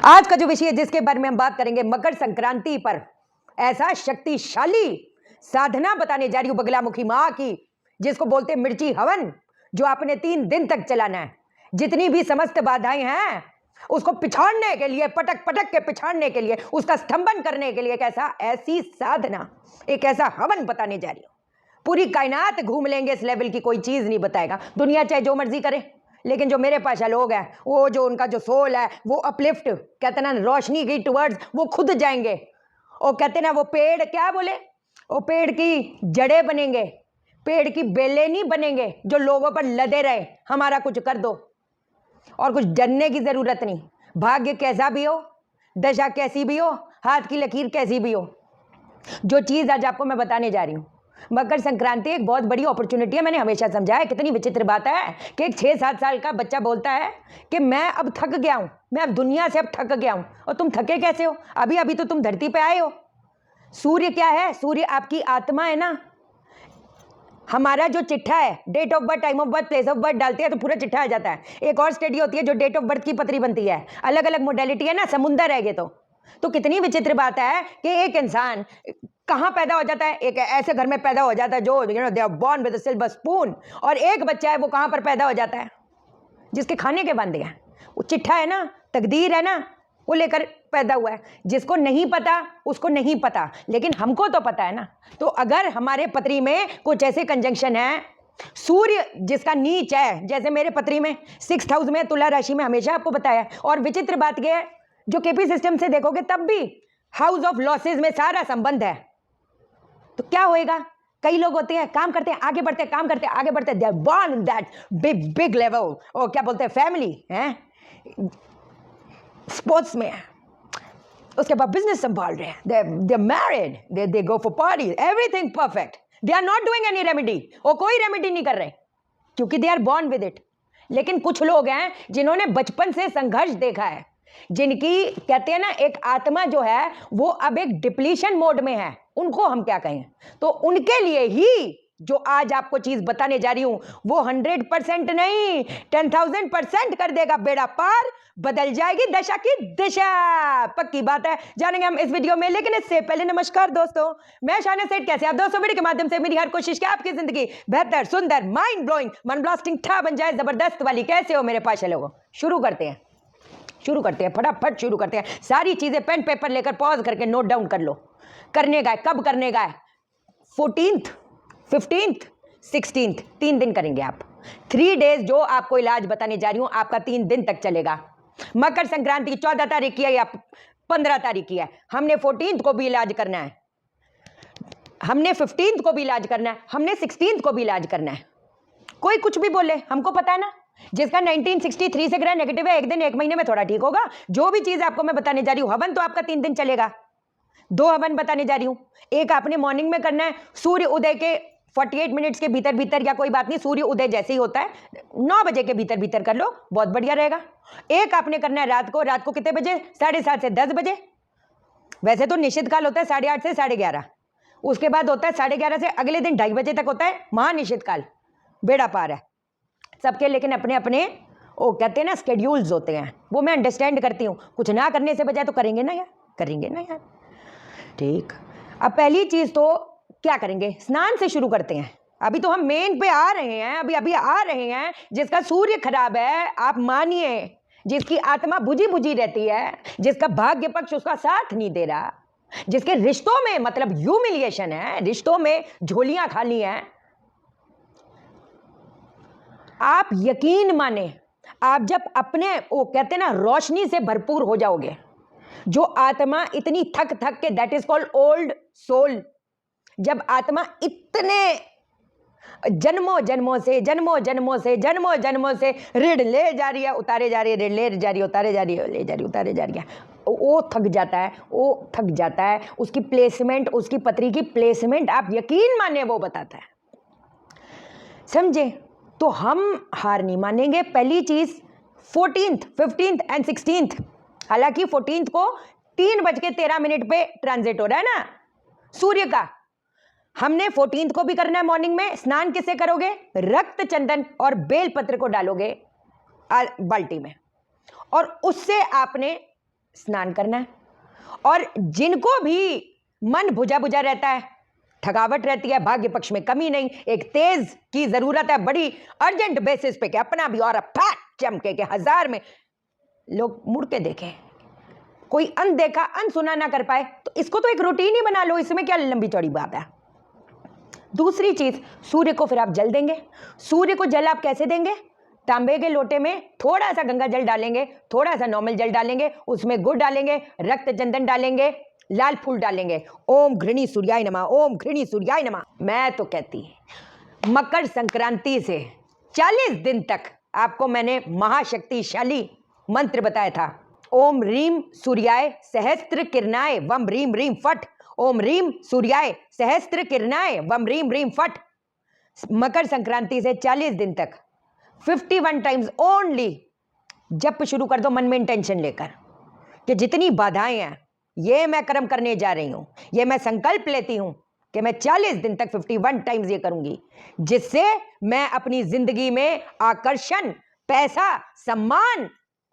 आज का जो विषय है जिसके बारे में हम बात करेंगे मकर संक्रांति पर ऐसा शक्तिशाली साधना बताने जा रही हूं बगलामुखी मां की, जिसको बोलते हैं मिर्ची हवन, जो आपने 3 दिन तक चलाना है। जितनी भी समस्त बाधाएं हैं उसको पिछाड़ने के लिए, पटक पटक के पिछाड़ने के लिए, उसका स्तंभन करने के लिए एक ऐसी साधना, एक ऐसा हवन बताने जा रही हूं। पूरी कायनात घूम लेंगे, इस लेवल की कोई चीज नहीं बताएगा। दुनिया चाहे जो मर्जी करे, लेकिन जो मेरे पास लोग हैं वो जो उनका जो सोल है वो अपलिफ्ट, कहते ना रोशनी की टुवर्ड्स, वो खुद जाएंगे। और कहते ना वो पेड़, क्या बोले, वो पेड़ की जड़ें बनेंगे, पेड़ की बेलें नहीं बनेंगे जो लोगों पर लदे रहे हमारा कुछ कर दो। और कुछ डरने की जरूरत नहीं। भाग्य कैसा भी हो, दशा कैसी भी हो, हाथ की लकीर कैसी भी हो, जो चीज आज आपको मैं बताने जा रही हूं, मकर संक्रांति एक बहुत बड़ी अपॉर्चुनिटी है। मैंने हमेशा समझा है, कितनी विचित्र बात है कि एक 6-7 साल का बच्चा बोलता है कि मैं अब थक गया हूं, मैं अब दुनिया से अब थक गया हूं। और तुम थके कैसे हो? अभी अभी तो तुम धरती पे आए हो। सूर्य क्या है? सूर्य आपकी आत्मा है ना। हमारा जो चिट्ठा है, date of birth, time of birth, place of birth डालते हैं तो पूरा चिट्ठा आ जाता है। एक और स्टडी होती है जो डेट ऑफ बर्थ की पत्री बनती है। अलग अलग मोडेलिटी है ना, समुंदर है ये। तो कितनी विचित्र बात है कि एक इंसान कहां पैदा हो जाता है? एक ऐसे घर में पैदा हो जाता है जो they are born with a silver spoon. और एक बच्चा है वो कहां पर पैदा हो जाता है? जिसके खाने के वादे हैं। वो चिट्ठा है ना, तकदीर है ना, वो लेकर पैदा हुआ है। जिसको नहीं पता उसको नहीं पता, लेकिन हमको तो पता है ना। तो अगर हमारे पत्री में कुछ ऐसे कंजंक्शन है, सूर्य जिसका नीच है, जैसे मेरे पत्री में 6th हाउस में, तुला राशि में, हमेशा आपको बताया। और विचित्र बात यह है, जो केपी सिस्टम से देखोगे तब भी हाउस ऑफ लॉसेस में सारा संबंध है। तो क्या होएगा? कई लोग होते हैं, काम करते हैं आगे बढ़ते हैं, काम करते हैं आगे बढ़ते हैं, they are born in that big big level, और क्या बोलते हैं, फैमिली है, स्पोर्ट्स में है, उसके बाद बिजनेस संभाल रहे हैं, they married, they go for party, everything perfect, they are not doing any remedy, और कोई रेमेडी नहीं कर रहे क्योंकि they are born with it. लेकिन कुछ लोग हैं जिन्होंने बचपन से संघर्ष देखा है, जिनकी कहते हैं ना एक आत्मा जो है वो अब एक डिप्लीशन मोड में है, उनको हम क्या कहें। तो उनके लिए ही जो आज आपको चीज बताने जा रही हूं वो 100% नहीं, 10,000% कर देगा बेड़ा पार, बदल जाएगी दशा की दिशा। पक्की बात है, जानेंगे हम इस वीडियो में। लेकिन इससे पहले नमस्कार दोस्तों, मैं शाना सेठ। कैसे आप दोस्तों? वीडियो के माध्यम से मेरी हर कोशिश कि आपकी जिंदगी बेहतर, सुंदर, माइंड ब्लोइंग, मन ब्लास्टिंग ठा बन जाए, जबरदस्त वाली। कैसे हो मेरे पास लोगों? शुरू करते हैं फटाफट शुरू करते हैं। सारी चीजें पेन पेपर लेकर पॉज करके नोट डाउन कर लो। करने का है, कब करने का है? 14th, 15th, 16th, 3 दिन करेंगे आप। 3 डेज जो आपको इलाज बताने जा रही हूं, आपका 3 दिन तक चलेगा। मकर संक्रांति की 14 तारीख की है या 15 तारीख की है, हमने 14th को भी इलाज करना है, हमने 15th को भी इलाज करना है, हमने 16th को भी इलाज करना है। कोई कुछ भी बोले, हमको पता है ना। जिसका 1963 से ग्रह नेगेटिव है, एक दिन, एक महीने में थोड़ा ठीक होगा। जो भी चीज आपको मैं बताने जा रही हूं, हवन तो आपका 3 दिन चलेगा। 2 हवन बताने जा रही हूं। एक आपने मॉर्निंग में करना है, सूर्य उदय के 48 मिनट्स के भीतर भीतर, या कोई बात नहीं, सूर्य उदय जैसे ही होता है 9 बजे के भीतर भीतर कर लो, बहुत बढ़िया रहेगा। एक आपने करना है रात को कितने बजे? 7:30 से 10 बजे। वैसे तो निश्चित काल होता है 8:30 से 11:30, उसके बाद होता है 11:30 से अगले दिन 2:30 बजे तक होता है महानिश्चित काल। बेड़ा पार है सबके, लेकिन अपने अपने वो कहते हैं ना स्केड्यूल्स होते हैं, वो मैं अंडरस्टैंड करती हूँ। कुछ ना करने से बजाय तो करेंगे ना यार, करेंगे ना यार, ठीक। अब पहली चीज तो क्या करेंगे? स्नान से शुरू करते हैं। अभी तो हम मेन पे आ रहे हैं, अभी आ रहे हैं। जिसका सूर्य खराब है, आप मानिए, जिसकी आत्मा बुझी बुझी रहती है, जिसका भाग्य पक्ष उसका साथ नहीं दे रहा, जिसके रिश्तों में मतलब ह्यूमिलिएशन है, रिश्तों में झोलियां खाली हैं, आप यकीन माने, आप जब अपने वो कहते ना रोशनी से भरपूर हो जाओगे, जो आत्मा इतनी थक थक के, that is called old soul. जब आत्मा इतने जन्मों जन्मों से ऋण ले जा रही है, उतारे जा रही है, ऋण ले जा रही है, उतारे जा रही है, ले जा रही है, उतारे जा रही है, वो थक जाता है। उसकी प्लेसमेंट, उसकी पत्री की प्लेसमेंट, आप यकीन माने वो बताता है, समझे? तो हम हार नहीं मानेंगे। पहली चीज 14th, 15th एंड 16th, हालांकि 14th को 3:13 पे ट्रांजिट हो रहा है ना सूर्य का। हमने 14th को भी करना है मॉर्निंग में। स्नान किससे करोगे? रक्त चंदन और बेल पत्र को डालोगे बाल्टी में, और उससे आपने स्नान करना है। और जिनको भी मन बुझा बुझा रहता है, थकावट रहती है, भाग्य पक्ष में कमी नहीं, एक तेज की जरूरत है बड़ी अर्जेंट बेसिस पे कि अपना भी और फैट चमके के 1000 में लोग मुड़ के देखें, कोई अनदेखा अनसुना ना कर पाए, तो इसको तो एक रूटीन ही बना लो, इसमें क्या लंबी चौड़ी बात है। दूसरी चीज, सूर्य को फिर आप जल देंगे। सूर्य को जल आप कैसे देंगे? तांबे के लोटे में थोड़ा सा गंगा जल डालेंगे, थोड़ा सा नॉर्मल जल डालेंगे, उसमें गुड़ डालेंगे, रक्त चंदन डालेंगे, लाल फूल डालेंगे। ओम घृणी सूर्याय नमः, ओम घृणी सूर्याय नमः। मैं तो कहती मकर संक्रांति से 40 दिन तक आपको मैंने महाशक्तिशाली मंत्र बताया था। ओम रीम सूर्याय सहस्त्र किरणाय वम रीम रीम फट। ओम रीम सूर्याय सहस्त्र किरणाय वम रीम रीम फट। मकर संक्रांति से 40 दिन तक 51 टाइम्स ओनली जप शुरू कर दो मन में इंटेंशन लेकर कि जितनी बाधाएं हैं ये मैं कर्म करने जा रही हूं, ये मैं संकल्प लेती हूं कि मैं 40 दिन तक 51 टाइम्स ये करूंगी, जिससे मैं अपनी जिंदगी में आकर्षण, पैसा, सम्मान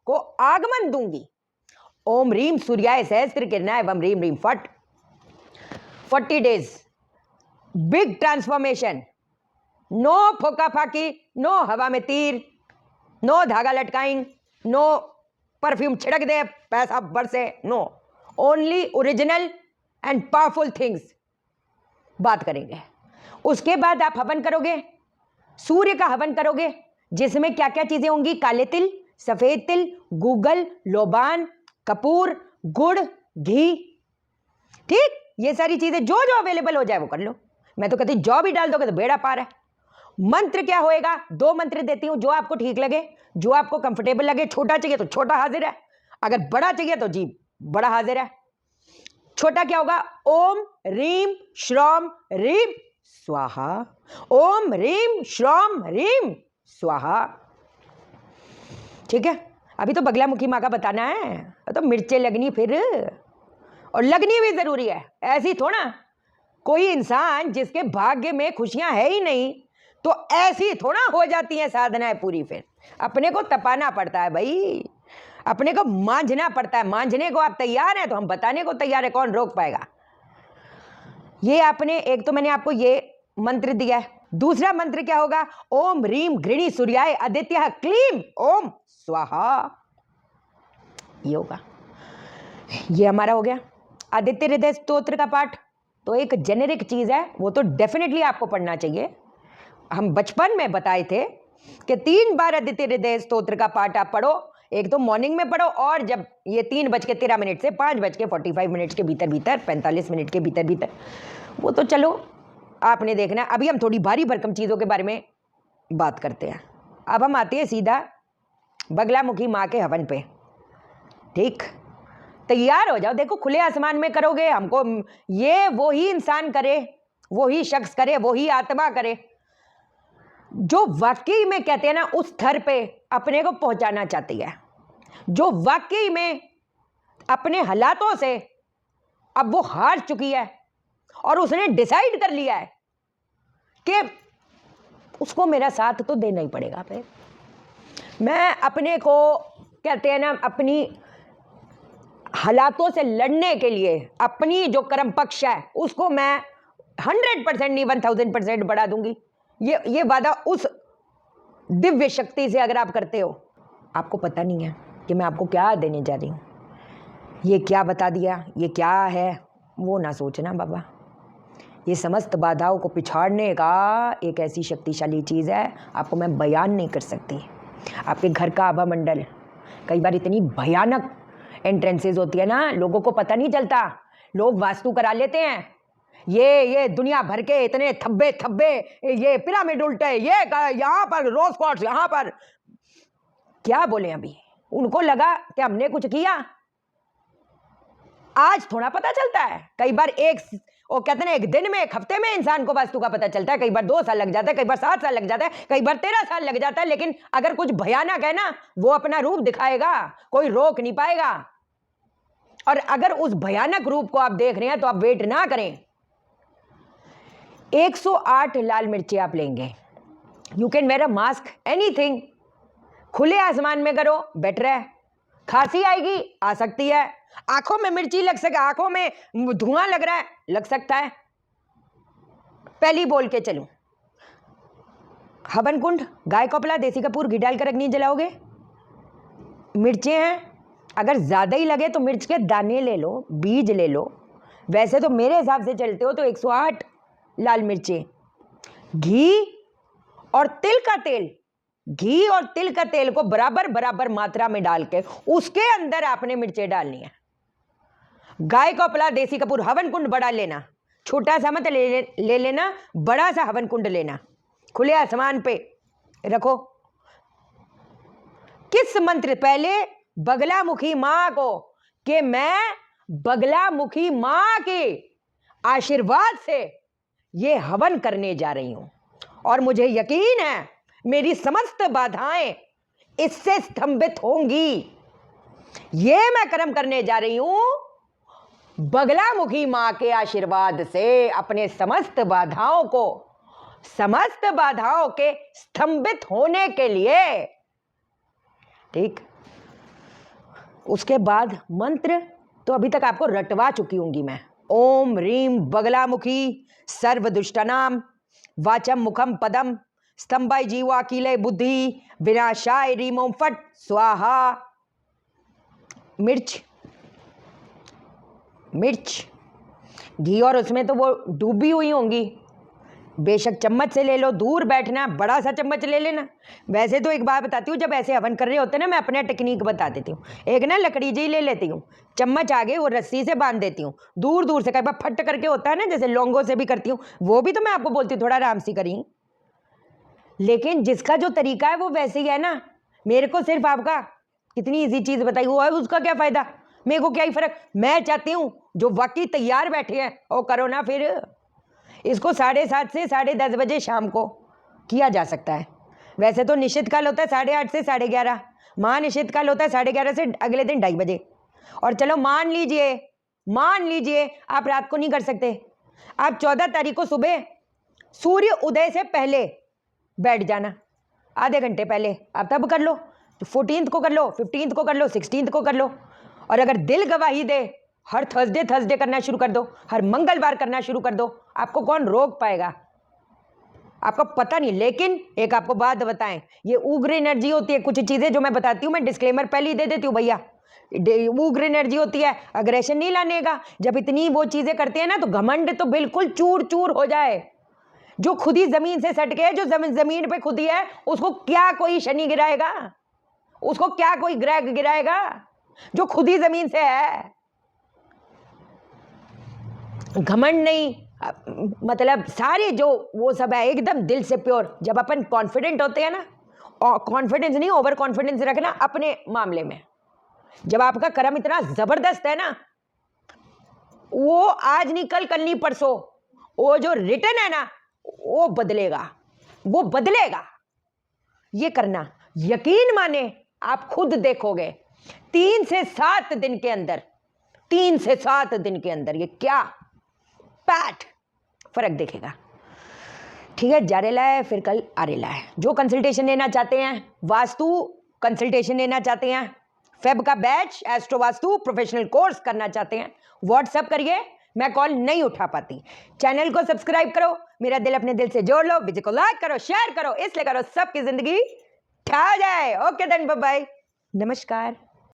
को आगमन दूंगी। ओम रीम सूर्याय सहस्त्र किरणाय वम रीम रीम फट। 40 डेज बिग ट्रांसफॉर्मेशन। नो फोका फाकी, नो हवा में तीर, नो धागा लटकाइन, नो परफ्यूम छिड़क दे पैसा बरसे, no, only original and powerful things बात करेंगे। उसके बाद आप हवन करोगे, सूर्य का हवन करोगे, जिसमें क्या क्या चीजें होंगी? काले तिल, सफेद तिल, गूगल, लोबान, कपूर, गुड़, घी, ठीक, ये सारी चीजें जो जो अवेलेबल हो जाए वो कर लो। मैं तो कहती जौ भी डाल दोगे तो बेड़ा पार है। मंत्र क्या होएगा? 2 मंत्र देती हूं, जो आपको ठीक लगे, जो आपको कंफर्टेबल लगे। छोटा चाहिए तो छोटा हाजिर है, अगर बड़ा चाहिए तो जी बड़ा हाजिर है। छोटा क्या होगा? ओम रीम श्रोम रीम स्वाहा। ओम रीम श्रोम रीम स्वाहा। ठीक है, अभी तो बगलामुखी माँ का बताना है, तो मिर्चें लगनी फिर, और लगनी भी जरूरी है। ऐसी थोड़ा कोई इंसान जिसके भाग्य में खुशियां है ही नहीं, तो ऐसी थोड़ा हो जाती हैं साधनाएं पूरी। फिर अपने को तपाना पड़ता है भाई, अपने को मांझना पड़ता है। मांझने को आप तैयार हैं तो हम बताने को तैयार है, कौन रोक पाएगा? ये आपने एक तो मैंने आपको ये मंत्र दिया है। दूसरा मंत्र क्या होगा? ओम रीम घृणी सूर्याय आदित्य क्लीम ओम स्वाहा। ये होगा, ये हमारा हो गया आदित्य हृदय स्तोत्र का पाठ। तो एक जेनेरिक चीज है, वो तो डेफिनेटली आपको पढ़ना चाहिए। हम बचपन में बताए थे कि 3 बार आदित्य हृदय स्तोत्र का पाठ आप पढ़ो। एक तो मॉर्निंग में पढ़ो, और जब ये 3:13 से 5:45 के भीतर भीतर, 45 मिनट के भीतर भीतर, वो तो चलो आपने देखना। अभी हम थोड़ी भारी भरकम चीज़ों के बारे में बात करते हैं। अब हम आते हैं सीधा बगलामुखी माँ के हवन पे। ठीक, तैयार हो जाओ। देखो खुले आसमान में करोगे, हमको ये वो ही इंसान करे, वो ही शख्स करे, वो ही आत्मा करे जो वाकई में कहते हैं ना उस स्तर पे अपने को पहुंचाना चाहती है, जो वाकई में अपने हालातों से अब वो हार चुकी है और उसने डिसाइड कर लिया है कि उसको मेरा साथ तो देना ही पड़ेगा। फिर मैं अपने को कहते हैं ना अपनी हालातों से लड़ने के लिए अपनी जो कर्म पक्ष है उसको मैं 100% नहीं 1000% बढ़ा दूंगी। ये वादा उस दिव्य शक्ति से अगर आप करते हो, आपको पता नहीं है कि मैं आपको क्या देने जा रही हूँ। ये क्या बता दिया, ये क्या है वो ना सोचना बाबा। ये समस्त बाधाओं को पिछाड़ने का एक ऐसी शक्तिशाली चीज़ है, आपको मैं बयान नहीं कर सकती। आपके घर का आभा मंडल, कई बार इतनी भयानक एंट्रेंसेज होती है ना, लोगों को पता नहीं चलता। लोग वास्तु करा लेते हैं, ये दुनिया भर के इतने थब्बे थब्बे, ये पिरामिड उल्टे, ये यहाँ पर रोज क्वार्ट्स, यहाँ पर क्या बोले। अभी उनको लगा कि हमने कुछ किया, आज थोड़ा पता चलता है। कई बार वो कहते हैं एक दिन में, एक हफ्ते में इंसान को वास्तु का पता चलता है। कई बार 2 साल लग जाता है, कई बार 7 साल लग जाता है, कई बार 13 साल लग जाता है। लेकिन अगर कुछ भयानक है ना, वो अपना रूप दिखाएगा, कोई रोक नहीं पाएगा। और अगर उस भयानक रूप को आप देख रहे हैं तो आप वेट ना करें। 108 लाल मिर्ची आप लेंगे। You can wear a mask, anything. खुले आसमान में करो बेटर है, खांसी आएगी, आ सकती है। आंखों में मिर्ची लग सके, आंखों में धुआं लग रहा है, लग सकता है। पहली बोल के चलूं, हवन कुंड, गाय कपड़ा, देसी कपूर, घी डालकर अग्नि जलाओगे। मिर्चें हैं, अगर ज्यादा ही लगे तो मिर्च के दाने ले लो, बीज ले लो। वैसे तो मेरे हिसाब से चलते हो तो 108 लाल मिर्चें। घी और तिल का तेल, घी और तिल का तेल को बराबर बराबर मात्रा में डाल के उसके अंदर आपने मिर्चें डालनी है। गाय का अपला, देसी कपूर, हवन कुंड बड़ा लेना, छोटा सा मत ले लेना, बड़ा सा हवन कुंड लेना, खुले आसमान पे रखो। किस मंत्र, पहले बगलामुखी मां को, कि मैं बगलामुखी मां के आशीर्वाद से ये हवन करने जा रही हूं और मुझे यकीन है मेरी समस्त बाधाएं इससे स्तंभित होंगी। ये मैं कर्म करने जा रही हूं बगलामुखी मां के आशीर्वाद से, अपने समस्त बाधाओं को, समस्त बाधाओं के स्तंभित होने के लिए। ठीक, उसके बाद मंत्र तो अभी तक आपको रटवा चुकी हूंगी मैं। ओम रीम बगलामुखी सर्वदुष्टानाम वाचम मुखम पदम स्तंभाय जीवा कीले बुद्धि विनाशाय रीम ओम फट स्वाहा। मिर्च, मिर्च घी और उसमें तो वो डूबी हुई होंगी, बेशक चम्मच से ले लो, दूर बैठना, बड़ा सा चम्मच ले लेना। वैसे तो एक बात बताती हूँ, जब ऐसे हवन कर रहे होते हैं ना, मैं अपना टेक्निक बता देती हूँ। एक ना लकड़ी जी ले लेती हूँ, चम्मच आगे वो रस्सी से बांध देती हूँ, दूर दूर से, कई बार फट करके होता है ना, जैसे लौंगों से भी करती हूँ, वो भी तो मैं आपको बोलती हूँ थोड़ा आराम से करी। लेकिन जिसका जो तरीका है वो वैसे ही है ना। मेरे को सिर्फ आपका कितनी ईजी चीज बताई, वो है, उसका क्या फायदा, मेरे को क्या ही फर्क। मैं चाहती हूँ जो वाकई तैयार बैठे हैं वो करो ना। फिर इसको 7:30 से 10:30 बजे शाम को किया जा सकता है। वैसे तो निश्चित काल होता है 8:30 से 11:30, महानिश्चित काल होता है 11:30 से अगले दिन 2:30 बजे। और चलो मान लीजिए आप रात को नहीं कर सकते, आप 14 तारीख को सुबह सूर्य उदय से पहले बैठ जाना, आधे घंटे पहले, आप तब कर लो। 14th को कर लो, 15th को कर लो, 16th को कर लो। और अगर दिल गवाही दे, हर थर्सडे करना शुरू कर दो, हर मंगलवार करना शुरू कर दो, आपको कौन रोक पाएगा, आपको पता नहीं। लेकिन एक आपको बात बताएं, ये उग्र एनर्जी होती है, कुछ चीजें जो मैं बताती हूँ, मैं डिस्क्लेमर पहले ही दे देती हूँ भैया, उग्र एनर्जी होती है, अग्रेशन नहीं लाने का। जब इतनी वो चीजें करते हैं ना, तो घमंड तो बिल्कुल चूर चूर हो जाए। जो खुद ही जमीन से सट के, जो जमीन पे खुद ही है, उसको क्या कोई शनि गिराएगा, उसको क्या कोई ग्रह गिराएगा, जो खुद ही जमीन से है। घमंड नहीं, मतलब सारे जो वो सब है एकदम दिल से प्योर। जब अपन कॉन्फिडेंट होते हैं ना, और कॉन्फिडेंस नहीं, ओवर कॉन्फिडेंस रखना अपने मामले में। जब आपका कर्म इतना जबरदस्त है ना, वो आज नहीं कल, कल नहीं परसों, वो जो रिटर्न है ना, वो बदलेगा, वो बदलेगा। ये करना, यकीन माने आप खुद देखोगे 3 से 7 दिन के अंदर, 3 से 7 दिन के अंदर ये क्या पैट फर्क दिखेगा। ठीक है, जारेला है, फिर कल आरेला है। जो कंसल्टेशन लेना चाहते हैं, वास्तु कंसल्टेशन लेना चाहते हैं, फेब का batch, astro vastu professional course करना चाहते हैं, व्हाट्सएप करिए, मैं कॉल नहीं उठा पाती। चैनल को सब्सक्राइब करो, मेरा दिल अपने दिल से जोड़ लो, वीडियो को लाइक करो, शेयर करो, इसलिए करो सबकी जिंदगी ठा जाए। ओके देन, बाय बाय, नमस्कार।